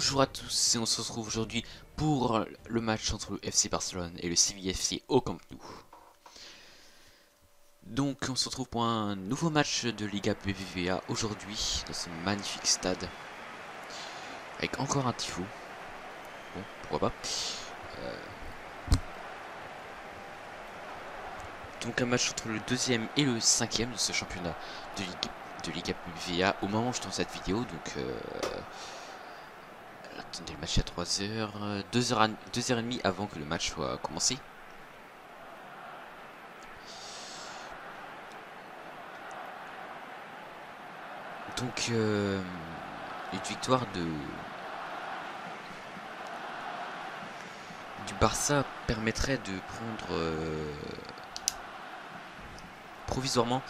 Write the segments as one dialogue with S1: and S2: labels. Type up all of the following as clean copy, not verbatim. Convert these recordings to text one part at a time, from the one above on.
S1: Bonjour à tous et on se retrouve aujourd'hui pour le match entre le FC Barcelone et le Séville FC au Camp Nou. Donc on se retrouve pour un nouveau match de Liga BBVA aujourd'hui dans ce magnifique stade avec encore un tifo. Bon, pourquoi pas. Donc un match entre le deuxième et le cinquième de ce championnat de Liga BBVA au moment où je tourne cette vidéo. Donc attendez, le match est à 3h, 2h30 avant que le match soit commencé. Donc une victoire du Barça permettrait de prendre provisoirement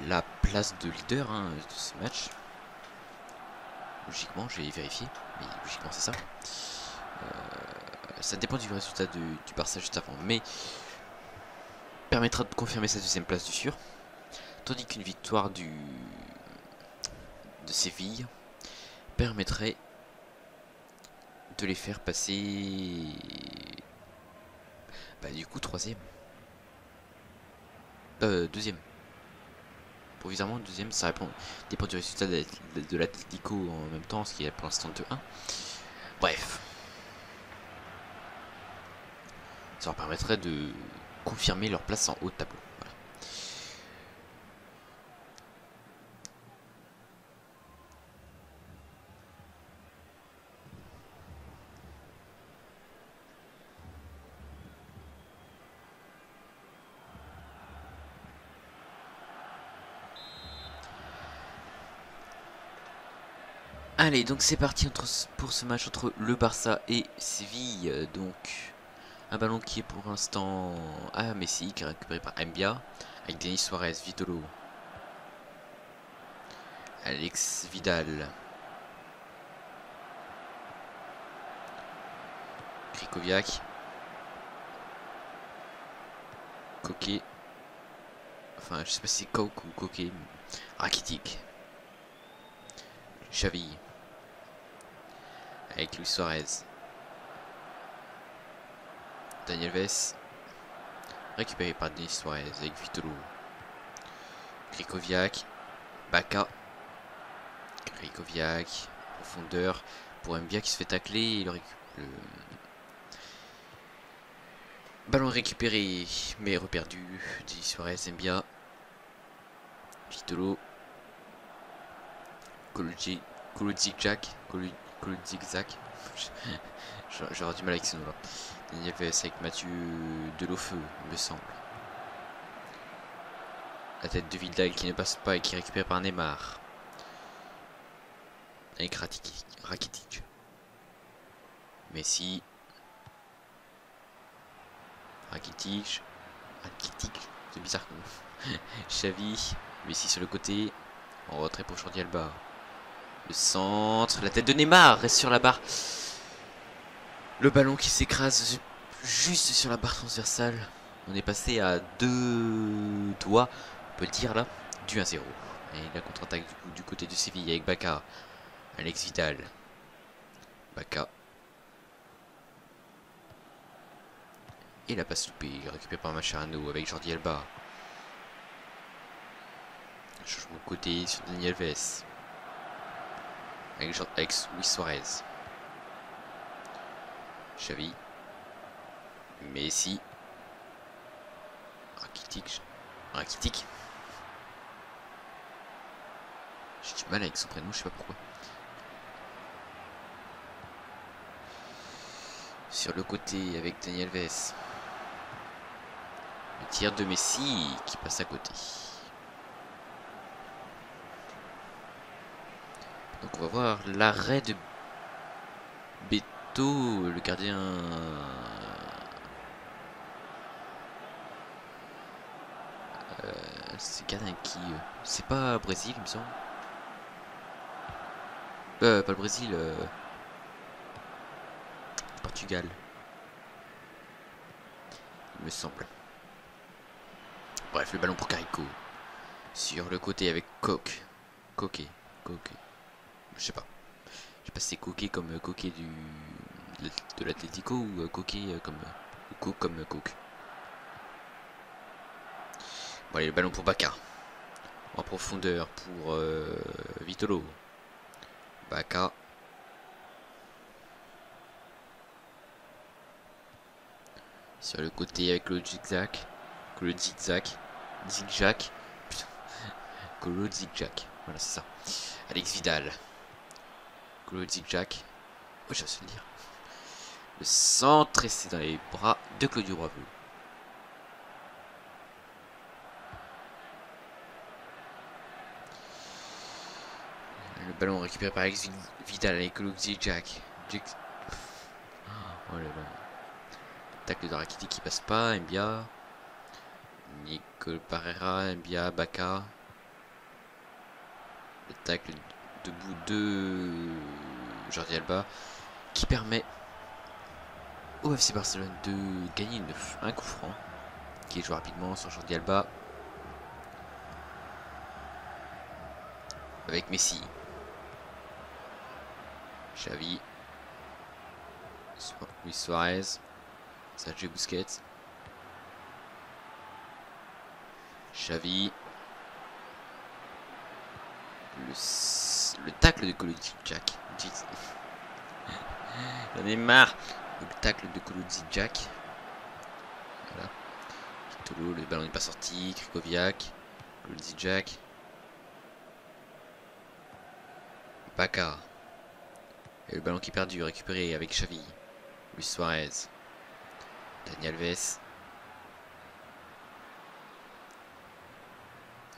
S1: la place de leader de ce match. Logiquement, j'ai vérifié, mais logiquement c'est ça. Ça dépend du résultat du Barça juste avant, mais permettra de confirmer sa deuxième place du sûr. Tandis qu'une victoire de Séville permettrait de les faire passer du coup troisième. Deuxième. Provisoirement deuxième, ça dépend du résultat de l'Atlético en même temps, ce qui est pour l'instant 2-1. Bref. Ça leur permettrait de confirmer leur place en haut de tableau. Voilà. Allez, donc c'est parti pour ce match entre le Barça et Séville. Donc, un ballon qui est pour l'instant à Messi, qui est récupéré par Mbia, avec Denis Suarez, Vitolo, Alex Vidal, Krikoviak, Koke, enfin je sais pas si c'est Koke ou Koke, Rakitic, Xavi, avec Luis Suarez, Daniel Ves, récupéré par Denis Suarez avec Vitolo, Krikoviak, Baka, Krikoviak, profondeur pour Mbia qui se fait tacler et le ballon récupéré mais reperdu. Denis Suarez, Mbia, Vitolo, Kolodzik-Jack, j'aurais du mal avec ce nom là. Daniel Ves avec Mathieu Delofeu, il me semble. La tête de Vidal qui ne passe pas et qui récupère par Neymar. Avec Rakitic. Messi. Rakitic, c'est bizarre comme Xavi, Messi sur le côté, en retrait pour Jordi Alba. Le centre, la tête de Neymar reste sur la barre. Le ballon qui s'écrase juste sur la barre transversale. On est passé à 2 doigts, on peut le dire là, du 1-0. Et la contre-attaque du côté de Séville avec Baka, Alex Vidal, Baka. Et la passe loupée, récupérée par Mascherano avec Jordi Alba. Changement de côté sur Daniel Ves. Avec Luis Suarez. Xavi. Messi. Rakitic. J'ai du mal avec son prénom, je sais pas pourquoi. Sur le côté avec Daniel Ves. Le tir de Messi qui passe à côté. Donc on va voir l'arrêt de Beto, le gardien. C'est gardien qui c'est pas Brésil, il me semble. Pas le Brésil. Portugal. Il me semble. Bref, le ballon pour Carrico. Sur le côté avec Koke. Je sais pas passer coquet comme coquet de l'Atlético ou coquet comme ou coke comme coke. Bon, allez, le ballon pour Bacca. En profondeur pour Vitolo. Bacca. Sur le côté avec le zigzag. Le zigzag. Zigzag. Putain. Colo zigzag. Voilà, c'est ça. Alex Vidal. Colo zigzag. Oh, j'ai osé le dire. Le centre et c'est dans les bras de Claudio Bravo. Le ballon récupéré par Alex Vidal avec Colo zigzag. Oh là là. Tacle de Rakitic qui passe pas. Mbia. Nicole Parera. Mbia. Bacca. Le tacle debout de Jordi Alba qui permet au FC Barcelone de gagner un coup franc qui est joué rapidement sur Jordi Alba avec Messi, Xavi, Luis Suarez, Sergio Busquets, Xavi, le tacle de Kolo Jack. J'en ai marre. Le tacle de Kolo Jack. Voilà. Kitolo, le ballon n'est pas sorti. Krikoviak, Kolo Jack. Bacca. Et le ballon qui est perdu, récupéré avec Xavi. Luis Suarez. Dani Alves.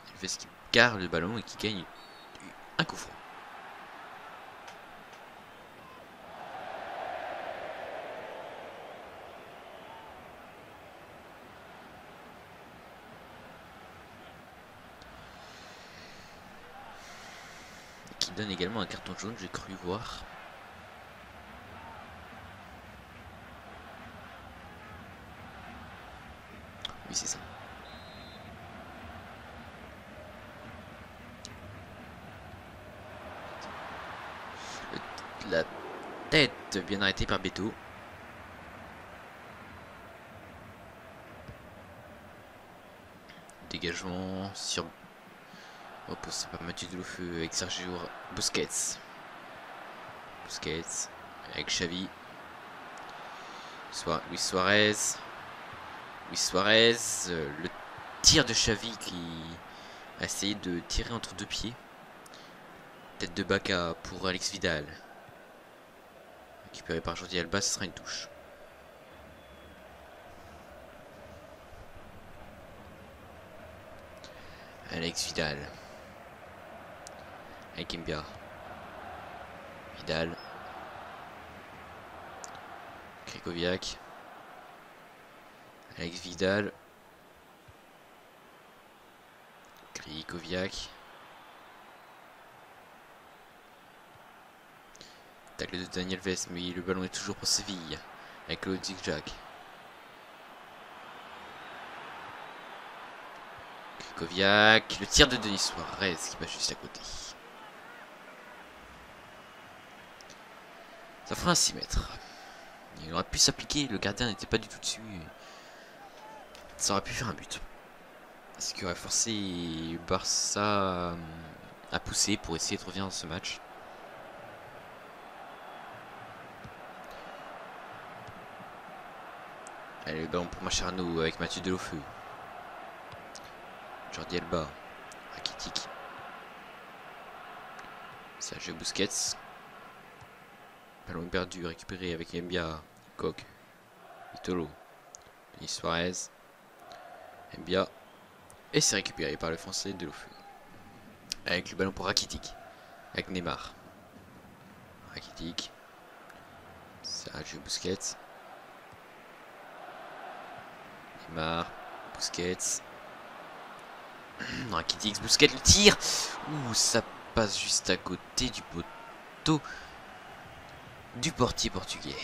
S1: Alves qui garde le ballon et qui gagne un coup franc. Qui donne également un carton jaune, j'ai cru voir. Oui, c'est ça. La tête bien arrêtée par Beto. Dégagement sur... Oh, c'est pas Mathieu Delofeu avec Sergio Busquets. Busquets avec Xavi. Luis Suarez. Luis Suarez. Le tir de Xavi qui a essayé de tirer entre deux pieds. Tête de Bacca pour Alex Vidal. Récupéré par Jordi Alba, ce sera une touche. Alex Vidal. Avec Mbia. Vidal. Krikoviak. Alex Vidal. Krikoviak. Tacle de Daniel Alves, mais le ballon est toujours pour Séville. Avec le zigzag. Krikoviak. Le tir de Denis Suarez qui passe juste à côté. Ça fera un 6 mètres. Il aurait pu s'appliquer, le gardien n'était pas du tout dessus. Ça aurait pu faire un but. Ce qui aurait forcé Barça à pousser pour essayer de revenir dans ce match. Allez, le ballon pour Macharno avec Mathieu Delofeu. Jordi Alba. Rakitic. Sergio Busquets. Ballon perdu, récupéré avec Mbia. Coq. Vitolo. Denis Suarez. Mbia. Et c'est récupéré par le français Delofeu. Avec le ballon pour Rakitic. Avec Neymar. Rakitic. Sergio Busquets. Neymar. Busquets. Rakitic, Busquets, le tir. Ouh, ça passe juste à côté du poteau du portier portugais.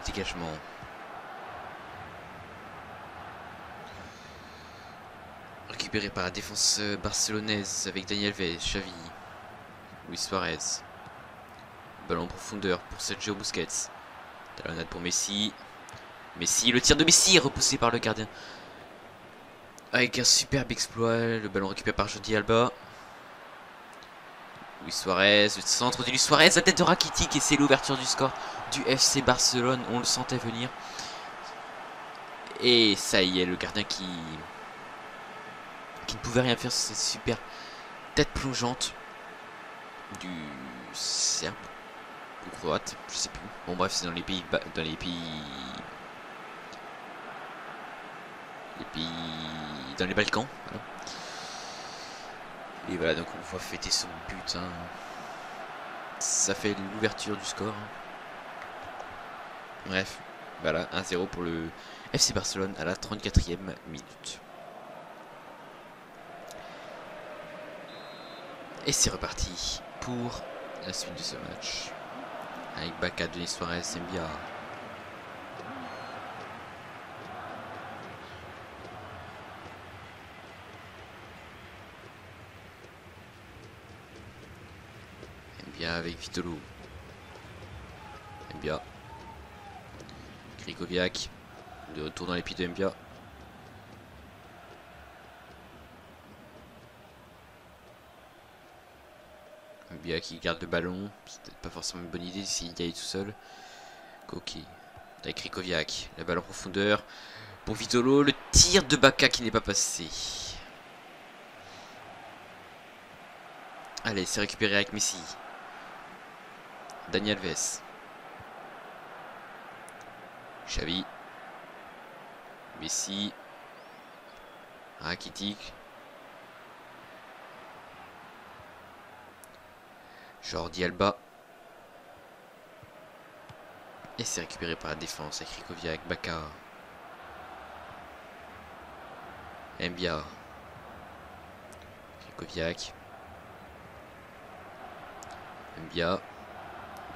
S1: le dégagement. Récupéré par la défense barcelonaise avec Dani Alves, Xavi, Luis Suarez. Ballon en profondeur pour Sergio Busquets. Talonnade pour Messi. Messi, le tir de Messi est repoussé par le gardien. Avec un superbe exploit, le ballon récupéré par Jordi Alba. Luis Suarez, le centre de Luis Suarez, la tête de Rakitic et c'est l'ouverture du score du FC Barcelone. On le sentait venir. Et ça y est, le gardien qui ne pouvait rien faire sur cette super tête plongeante du Serbe ou croate, je sais plus. Bon bref, c'est dans les pays dans les Balkans. Voilà. Et voilà, donc on voit fêter son but. Hein. Ça fait l'ouverture du score. Hein. Bref, voilà, 1-0 pour le FC Barcelone à la 34e minute. Et c'est reparti pour la suite de ce match. Avec Bacca, Denis Suarez, Mbia. Mbia avec Vitolo. Mbia. Krikoviak. De retour dans les pieds de Mbia. Mbia qui garde le ballon. C'est peut-être pas forcément une bonne idée s'il y allait tout seul. Koki. Avec Krikoviak. La balle en profondeur. Pour Vitolo. Le tir de Bacca qui n'est pas passé. Allez, c'est récupéré avec Messi. Dani Alves. Xavi. Messi. Rakitic. Jordi Alba. Et c'est récupéré par la défense avec Krikoviak, Bacca. Mbia. Krikoviak. Mbia.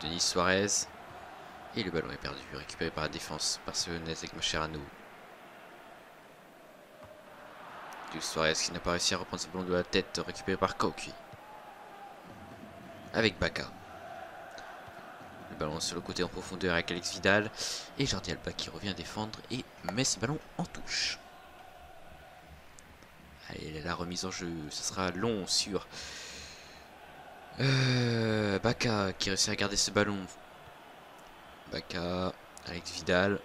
S1: Denis Suarez. Et le ballon est perdu, récupéré par la défense barcelonaise avec Mascherano. Denis Suarez qui n'a pas réussi à reprendre ce ballon de la tête, récupéré par Koki. Avec Bacca. Le ballon sur le côté en profondeur avec Alex Vidal. Et Jordi Alba qui revient défendre et met ce ballon en touche. Allez, la remise en jeu, ce sera long sur Bacca qui réussit à garder ce ballon. Bacca, Alex Vidal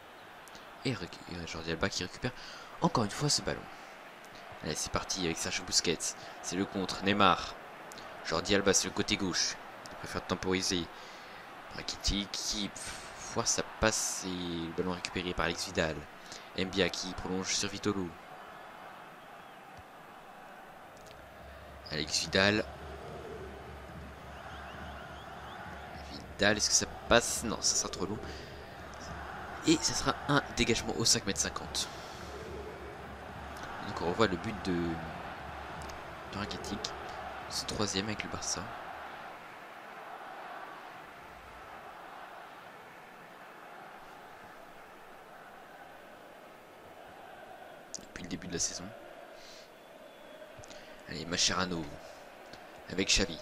S1: et Jordi Alba qui récupère encore une fois ce ballon. Allez, c'est parti avec Sergio Busquets. C'est le contre, Neymar. Jordi Alba sur le côté gauche. Il préfère temporiser. Rakitic qui force sa passe et le ballon récupéré par Alex Vidal. Mbia qui prolonge sur Vitolo. Alex Vidal. Vidal, est-ce que ça passe? Non, ça sera trop long. Et ça sera un dégagement au 5,50 m. Donc on revoit le but de Rakitic. C'est troisième avec le Barça. Depuis le début de la saison. Allez, Mascherano avec Xavi.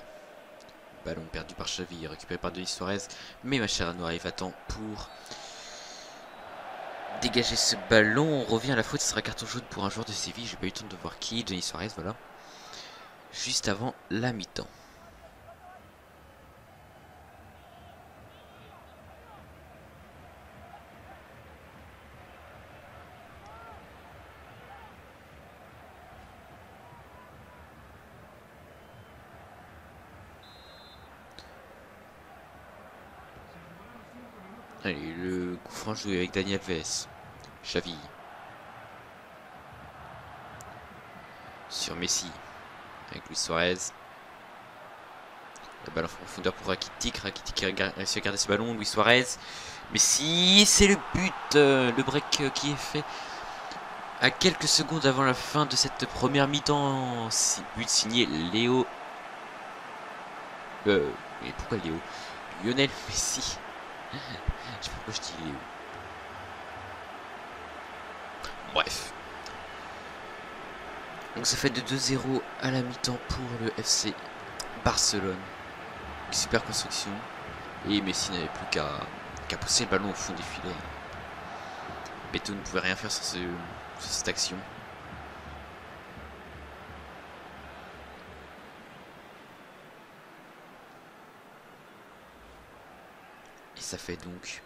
S1: Ballon perdu par Xavi, récupéré par Denis Suarez. Mais Mascherano arrive à temps pour dégager ce ballon. On revient à la faute, ce sera carton jaune pour un joueur de Séville. J'ai pas eu le temps de voir qui. Denis Suarez, voilà. Juste avant la mi-temps. Allez, le coup franc joué avec Dani Alves. Xavi. Sur Messi. Avec Luis Suarez. La balle en profondeur pour Rakitic. Rakitic qui a réussi à garder ce ballon. Luis Suarez. Messi. C'est le but. Le break qui est fait à quelques secondes avant la fin de cette première mi-temps. But signé Léo. Mais pourquoi Léo? Lionel Messi. Je sais pas pourquoi je dis Léo. Bref. Donc ça fait de 2-0 à la mi-temps pour le FC Barcelone. Super construction. Et Messi n'avait plus qu'à pousser le ballon au fond des filets. Beto ne pouvait rien faire sur cette action. Et ça fait donc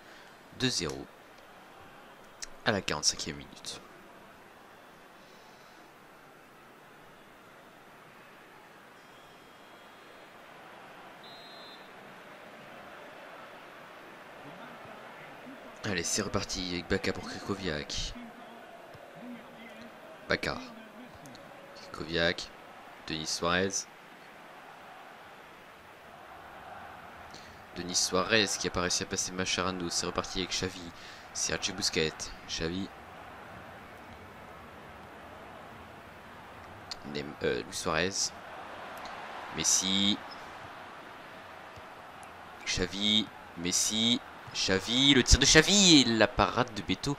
S1: 2-0 à la 45e minute. Allez, c'est reparti avec Baka pour Krychowiak. Baka. Krychowiak. Denis Suarez. Denis Suarez qui a pas réussi à passer Mascherano. C'est reparti avec Xavi. Sergio Busquets. Xavi. Luis Suarez. Messi. Xavi. Messi. Xavi, le tir de Xavi et la parade de Beto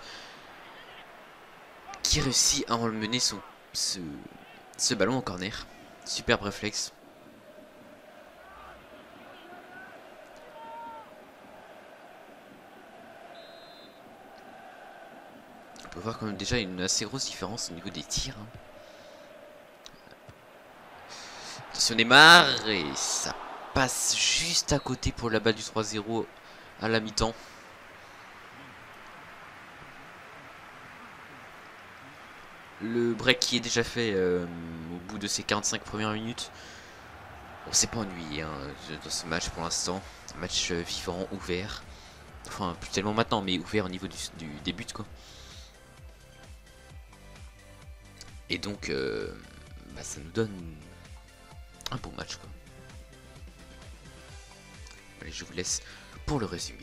S1: qui réussit à emmener ce ballon en corner. Superbe réflexe. On peut voir quand même déjà une assez grosse différence au niveau des tirs. Attention Neymar et ça passe juste à côté pour la balle du 3-0 à la mi-temps. Le break qui est déjà fait au bout de ces 45 premières minutes. On s'est pas ennuyé dans ce match pour l'instant. Un match vivant, ouvert. Enfin, plus tellement maintenant, mais ouvert au niveau des buts, quoi. Et donc, ça nous donne un bon match, quoi. Allez, je vous laisse pour le résumé.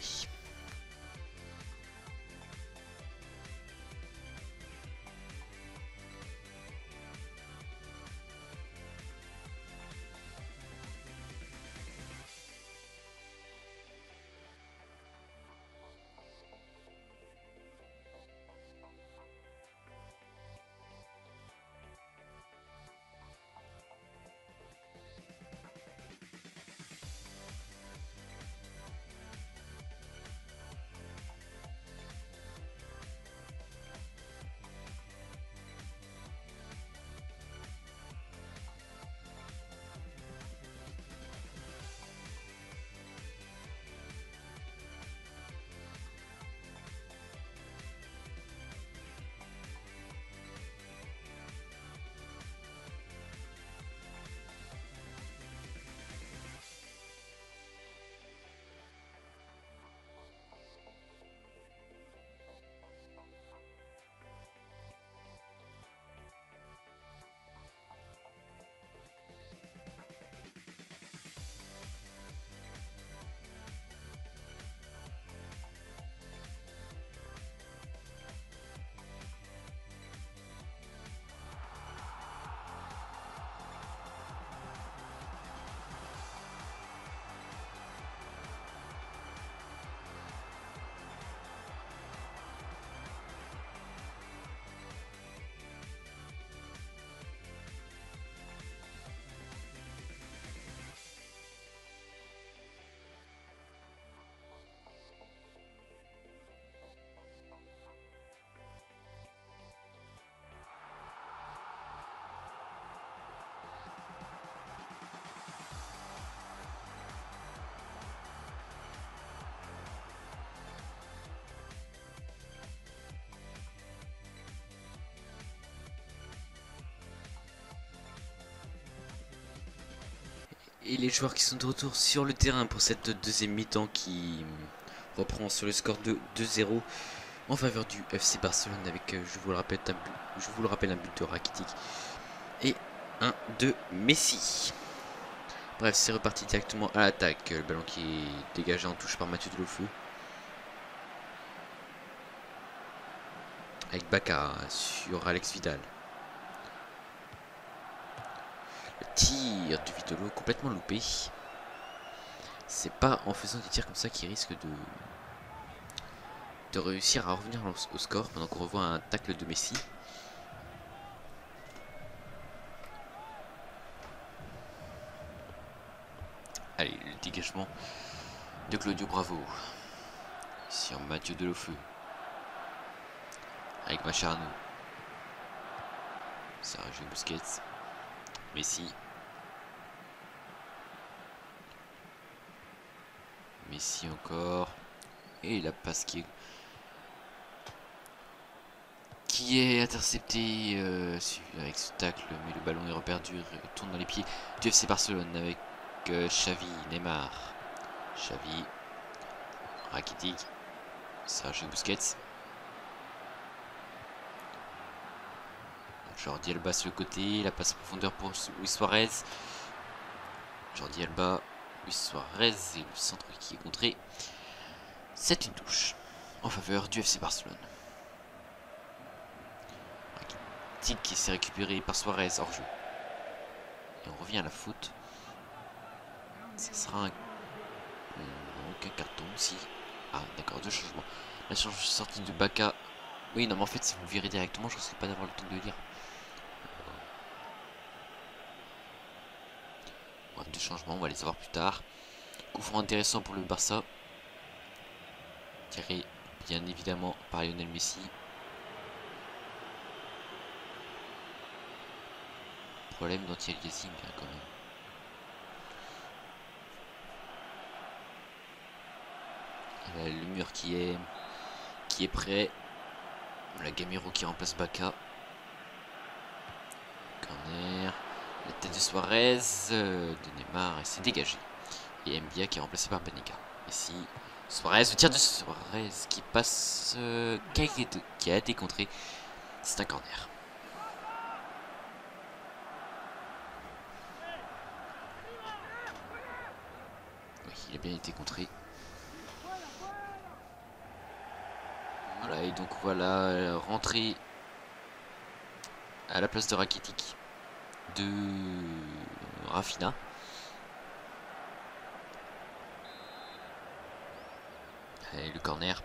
S1: Et les joueurs qui sont de retour sur le terrain pour cette deuxième mi-temps qui reprend sur le score de 2-0 en faveur du FC Barcelone avec, je vous le rappelle, un but de Rakitic et un de Messi. Bref, c'est reparti directement à l'attaque. Le ballon qui est dégagé en touche par Mathieu Delofeu. Avec Baka sur Alex Vidal. Le tir du Vitolo complètement loupé. C'est pas en faisant des tirs comme ça qu'il risque de réussir à revenir au score pendant qu'on revoit un tacle de Messi. Allez, le dégagement de Claudio Bravo. Sur Mathieu Delofeu. Avec Mascherano. Sergio Busquets. Messi. Messi encore. Et la passe qui est interceptée avec ce tacle, mais le ballon est reperdu, tourne dans les pieds du FC Barcelone avec Xavi, Neymar, Xavi, Rakitic, Sergio Busquets, Jordi Alba sur le côté, la passe profondeur pour Luis Suarez, Jordi Alba, Luis Suarez et le centre qui est contré. C'est une touche en faveur du FC Barcelone. Rakitic qui s'est récupéré par Suarez hors jeu. Et on revient à la faute. Ça sera aucun carton aussi. Ah d'accord, deux changements. La sortie de Baka. Oui non mais en fait si vous le virez directement je ne risque pas d'avoir le temps de le lire. Bref, deux changements, on va les savoir plus tard. Coup franc intéressant pour le Barça. Tiré bien évidemment par Lionel Messi. Problème d'anti-aliasing hein, quand même. Le mur qui est prêt. La Gamero qui remplace Baka. Corner. La tête de Suarez, de Neymar et c'est dégagé. Et Mbia qui est remplacé par Banega. Ici, Suarez, le tir de Suarez qui passe, qui a été contré. C'est un corner. Oui, il a bien été contré. Voilà, et donc voilà, rentrée à la place de Rakitic de Rafinha. Et le corner.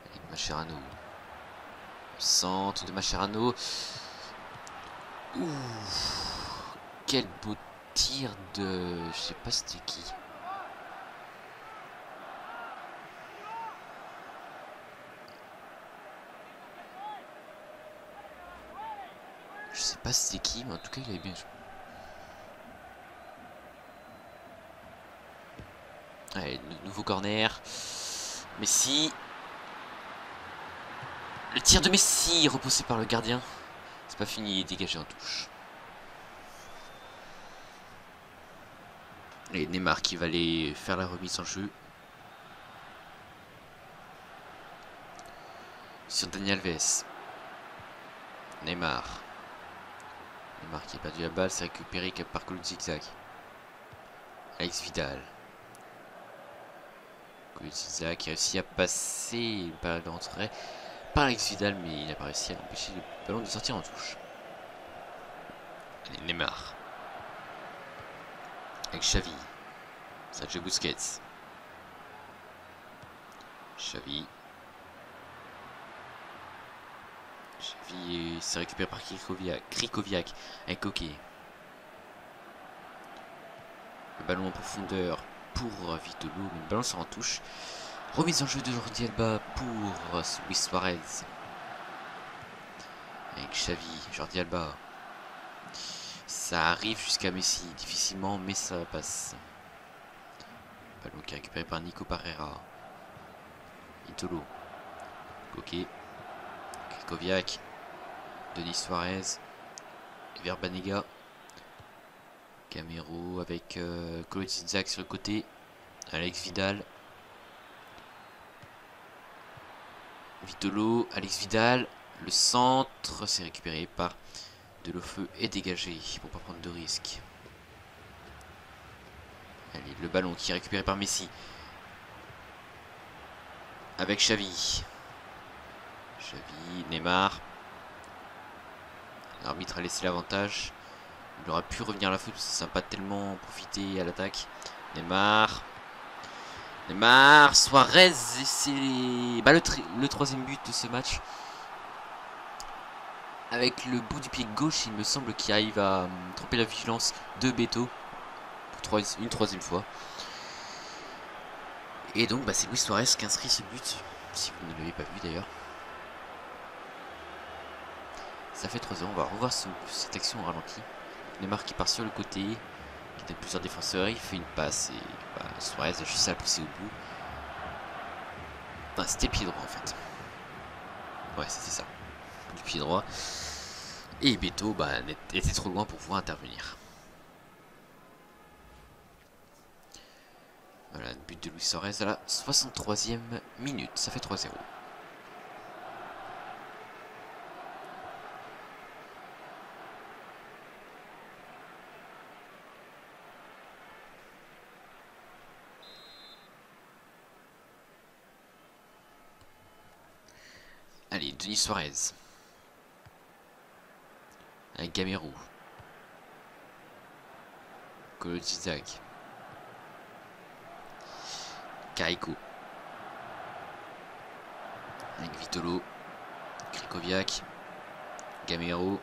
S1: Avec Mascherano. Centre de Mascherano. Ouh, quel beau tir de... Je sais pas c'était qui. Je sais pas c'était qui, mais en tout cas il avait bien joué. Allez, nouveau corner. Messi. Le tir de Messi repoussé par le gardien. C'est pas fini, il est dégagé en touche. Et Neymar qui va aller faire la remise en jeu. Sur Dani Alves. Neymar. Neymar qui a perdu la balle, c'est récupéré par le zigzag. Alex Vidal. Le zigzag qui a réussi à passer une balle d'entrée par Alex Vidal, mais il n'a pas réussi à empêcher le ballon de sortir en touche. Allez, Neymar. Avec Xavi. Sergio Busquets. Xavi. Xavi s'est récupéré par Krikoviak avec Koke. Le ballon en profondeur pour Vitolo, mais le ballon sort en touche. Remise en jeu de Jordi Alba pour Luis Suarez. Avec Xavi, Jordi Alba. Ça arrive jusqu'à Messi, difficilement, mais ça passe. Ballon qui est récupéré par Nico Pereira. Vitolo. Koke. Krikoviak. Denis Suarez. Vers Banega. Gamero avec Kolo Zigzag sur le côté. Alex Vidal. Vitolo. Alex Vidal. Le centre. C'est récupéré par Delofeu et dégagé pour pas prendre de risques. Allez, le ballon qui est récupéré par Messi. Avec Xavi. Xavi, Neymar. L'arbitre a laissé l'avantage. Il aurait pu revenir à la faute, ça n'a pas tellement profité à l'attaque. Neymar. Neymar, Suarez, et c'est bah, le troisième but de ce match. Avec le bout du pied gauche, il me semble qu'il arrive à tromper la vigilance de Beto. Pour une troisième fois. Et donc bah, c'est Luis Suarez qui inscrit ce but. Si vous ne l'avez pas vu d'ailleurs. Ça fait 3-0, on va revoir cette action au ralenti. Neymar qui part sur le côté, qui donne plusieurs défenseurs, il fait une passe et bah, Suarez a juste à la pousser au bout. Enfin, c'était pied droit en fait. Ouais, c'était ça. Du pied droit. Et Beto bah, était trop loin pour pouvoir intervenir. Voilà, le but de Luis Suarez à la 63e minute, ça fait 3-0. Allez, Denis Suarez. Avec Gamero. Kolo Zizak. Carrico. Avec Vitolo. Krikoviak. Gamero.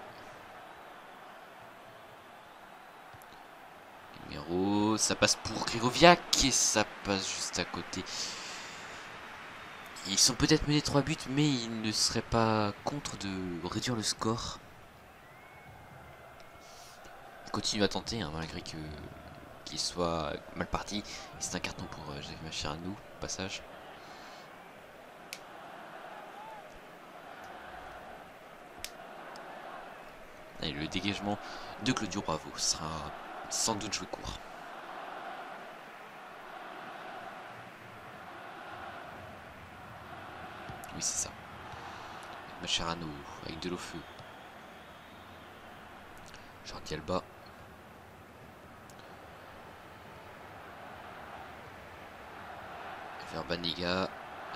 S1: Gamero. Ça passe pour Krikoviak et ça passe juste à côté. Ils sont peut-être menés 3 buts, mais ils ne seraient pas contre de réduire le score. Ils continuent à tenter, hein, malgré qu'il soit mal parti. C'est un carton pour Javier Mascherano, au passage. Et le dégagement de Claudio Bravo sera sans doute joué court. Oui, c'est ça. Mascherano avec de l'eau feu. Jordi Alba. Verbaniga.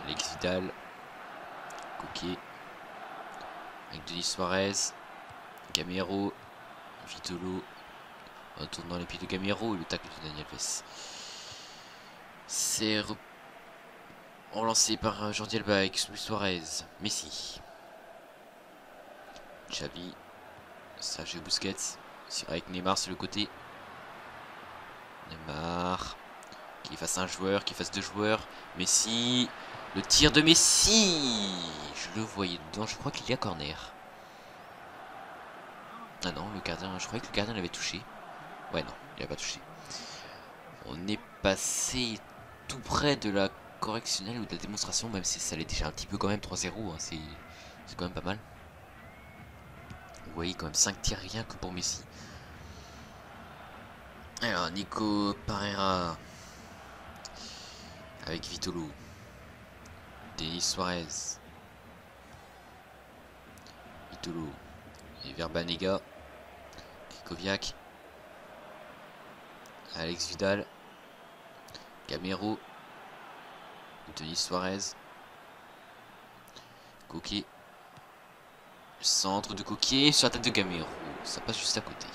S1: Alex Vidal. Coquet. Avec Denis Suarez. Gamero. Vitolo. En tournant les pieds de Gamero et le tacle de Daniel Alves. C'est relancé par Jordi Alba avec Suarez. Messi. Xavi. Sergio Busquets. Avec Neymar sur le côté. Neymar. Qui fasse un joueur, qui fasse deux joueurs. Messi. Le tir de Messi. Je le voyais dedans. Je crois qu'il y a corner. Ah non, le gardien. Je croyais que le gardien l'avait touché. Ouais, non, il n'a pas touché. On est passé tout près de la correctionnelle ou de la démonstration, même si ça l'est déjà un petit peu quand même. 3-0, hein, c'est quand même pas mal. Vous voyez quand même 5 tirs rien que pour Messi. Alors Nico Pereira avec Vitolo. Denis Suarez. Vitolo. Et Verbanega. Krikoviak. Alex Vidal. Gamero. Denis Suarez. Coquet. Centre de Coquet sur la tête de Gamero. Ça passe juste à côté.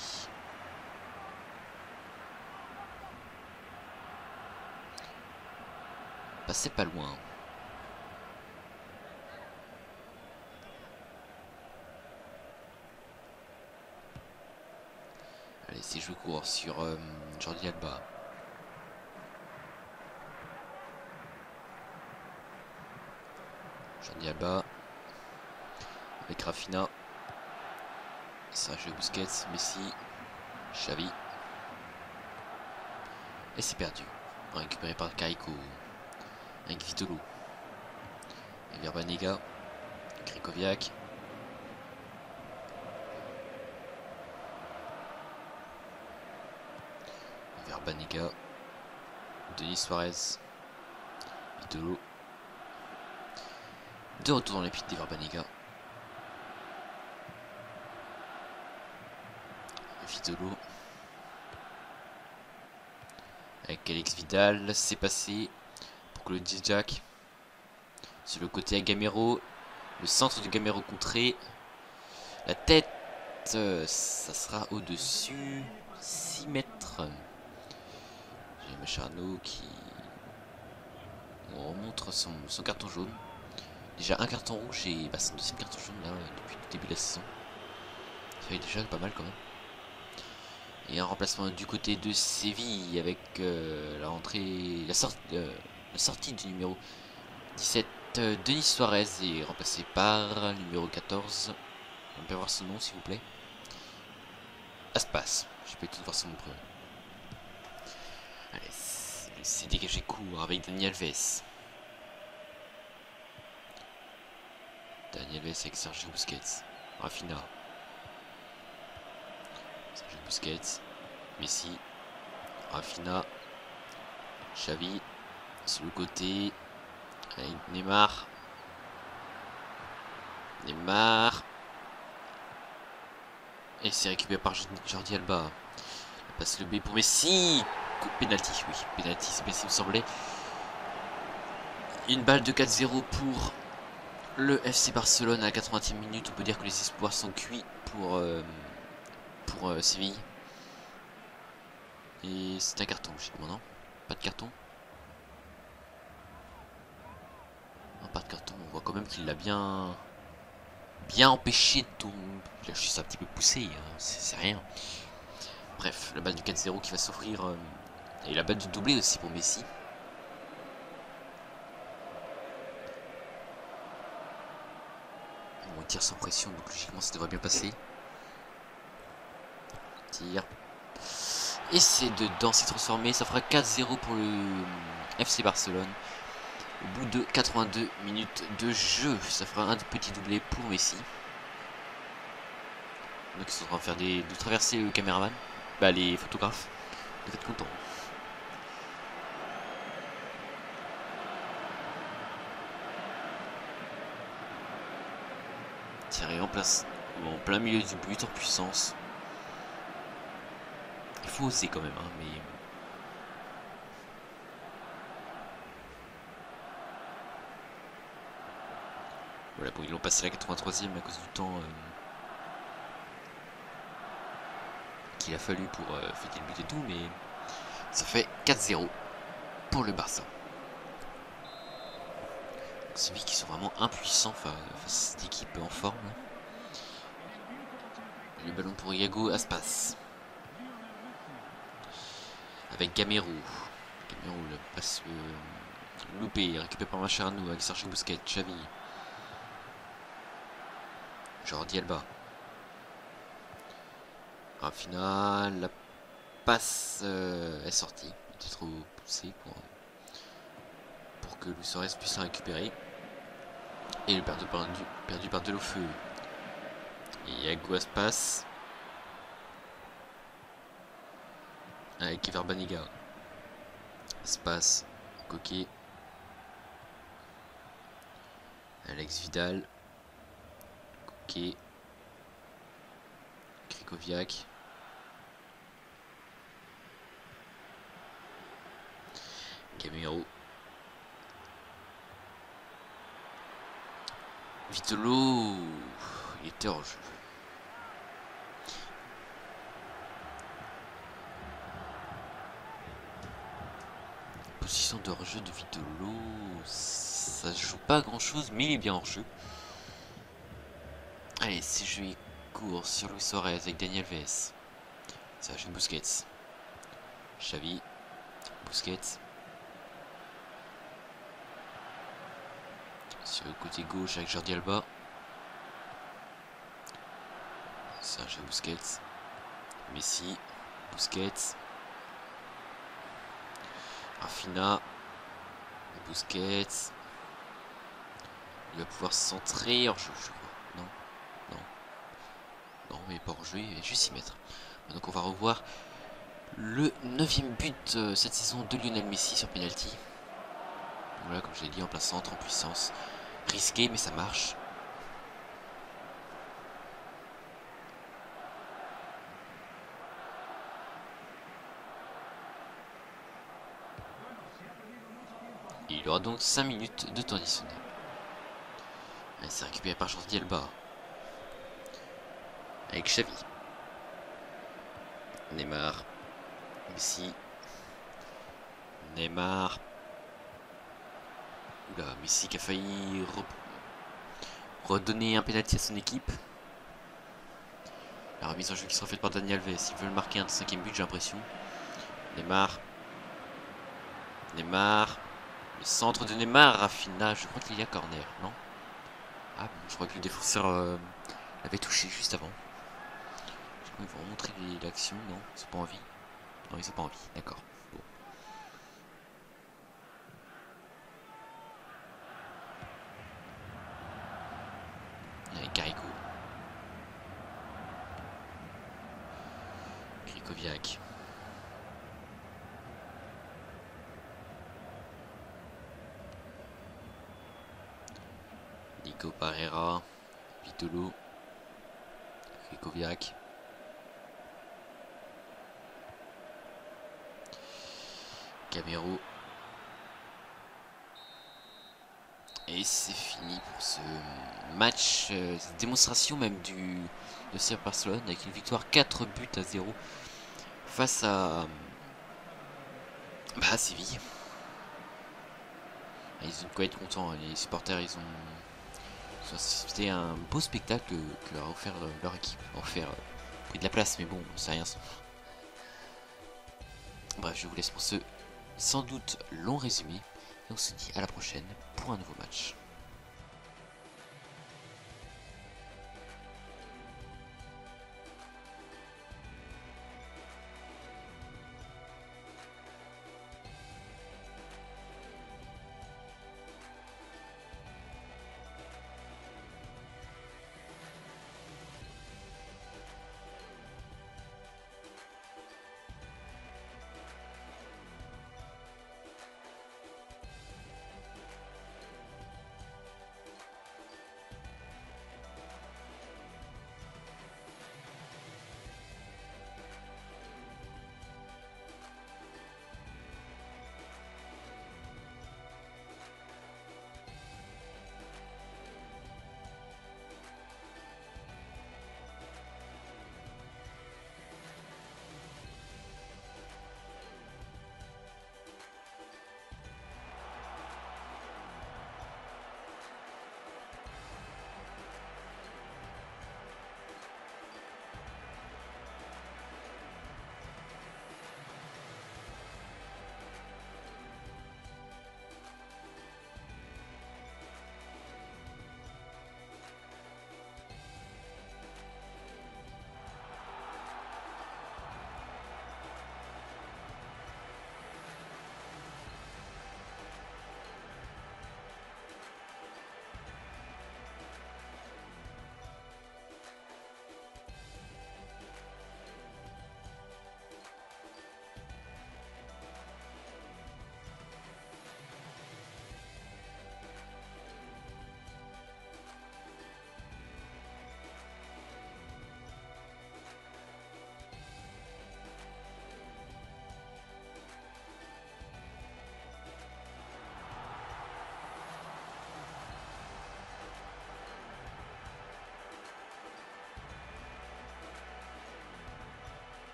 S1: Passez pas loin. Allez, c'est joué court sur Jordi Alba. Jordi Alba. Avec Rafinha. Sergio Busquets, Messi, Xavi. Et c'est perdu. Récupéré par Carrico. Avec Vitolo. Et Verbanega. Krikoviak. Verbanega. Denis Suarez. Vitolo. De retour dans les pieds des Verbanega. Vitolo. Avec Alex Vidal, c'est passé pour que le Jack sur le côté à Gamero. Le centre de Gamero contré. La tête, ça sera au-dessus. 6 mètres. J'ai Mascherano qui On remontre son carton jaune. Déjà un carton rouge et son deuxième carton jaune là depuis le début de la saison. Ça fait déjà pas mal quand même. Et un remplacement du côté de Séville avec la sortie du numéro 17 Denis Suarez est remplacé par le numéro 14. On peut voir son nom s'il vous plaît. Aspas. Je peux tout voir son nom prénom. Allez, c'est dégagé court avec Daniel Alves. Daniel Alves avec Sergio Busquets. Rafinha. Sergio Busquets. Messi. Rafinha. Xavi. Sur le côté. Avec Neymar. Et c'est récupéré par Jordi Alba. Il passe le B pour Messi. Penalty, oui. Penalty, c'est Messi, me semblait. Une balle de 4-0 pour le FC Barcelone à la 80e minute. On peut dire que les espoirs sont cuits pour Séville. Et c'est un carton, logiquement, non? Pas de carton? Non, pas de carton. On voit quand même qu'il l'a bien empêché de tourner. Il a juste un petit peu poussé, hein. C'est rien. Bref, la balle du 4-0 qui va s'offrir. Et la balle du doublé aussi pour Messi. On tire sans pression, donc logiquement ça devrait bien passer. Tire. Et c'est dedans, c'est transformé. Ça fera 4-0 pour le FC Barcelone. Au bout de 82 minutes de jeu, ça fera un petit doublé pour Messi. Donc ils sont en train de faire de traverser le caméraman. Bah les photographes. Vous êtes contents. Tiré en place, en plein milieu du but en puissance. Il faut oser quand même, hein, mais... Voilà, bon, ils l'ont passé à la 83e à cause du temps qu'il a fallu pour fêter le but et tout, mais ça fait 4-0 pour le Barça. C'est lui qui sont vraiment impuissants face à cette équipe en forme. Le ballon pour Iago Aspas. Avec Gamero. Gamero le passe loupé, récupéré par Macharnou avec Sergio Busquets, Xavi. Jordi Alba. Rafinha, la passe est sortie. Il était trop poussé pour que Luis Suarez puisse la récupérer. Et le perdu par Delofeu. Et Iago Aspas. Avec Kever Banega. Aspas. Coquet. Alex Vidal. Coquet. Krikoviak. Gamero. Vitolo. Il était hors jeu. Position de hors-jeu de Vitolo. Ça joue pas grand chose, mais il est bien hors jeu. Allez, si je lui cours sur Luis Suarez avec Daniel Alves. Sergio Busquets. Xavi. Busquets. Sur le côté gauche avec Jordi Alba. Sergio Busquets. Messi. Busquets. Rafinha. Busquets. Il va pouvoir centrer hors jeu, je crois. Non. Non, mais pas hors jeu, il va juste s'y mettre. Donc on va revoir le 9e but cette saison de Lionel Messi sur penalty. Voilà, comme je l'ai dit, en plein centre, en puissance. Risqué, mais ça marche. Et il aura donc 5 minutes de temps additionnel. C'est récupéré par Jordi Alba. Avec Xavi. Neymar. Messi. Neymar. Oula, Messi qui a failli redonner un penalty à son équipe. La remise en jeu qui sera faite par Dani Alves. Ils veulent marquer un 5e but, j'ai l'impression. Neymar. Neymar. Le centre de Neymar, Rafinha. Je crois qu'il y a corner, non? Ah bon, je crois que le défenseur l'avait touché juste avant. Je crois qu'ils vont montrer l'action, non? Ils ont pas envie. Non, ils ont pas envie, d'accord. Bon. Allez, Carrico. Krikoviak. Nico Pereira. Vitolo. Krikoviak. Camero. Et c'est fini pour ce match, cette démonstration même de CR Barcelone avec une victoire 4 buts à 0 face à Séville. Ils ont de quoi être contents, les supporters, c'était un beau spectacle que leur a offert leur équipe. Offert pris de la place, mais bon, c'est rien. Bref, je vous laisse pour ce sans doute long résumé et on se dit à la prochaine pour un nouveau match.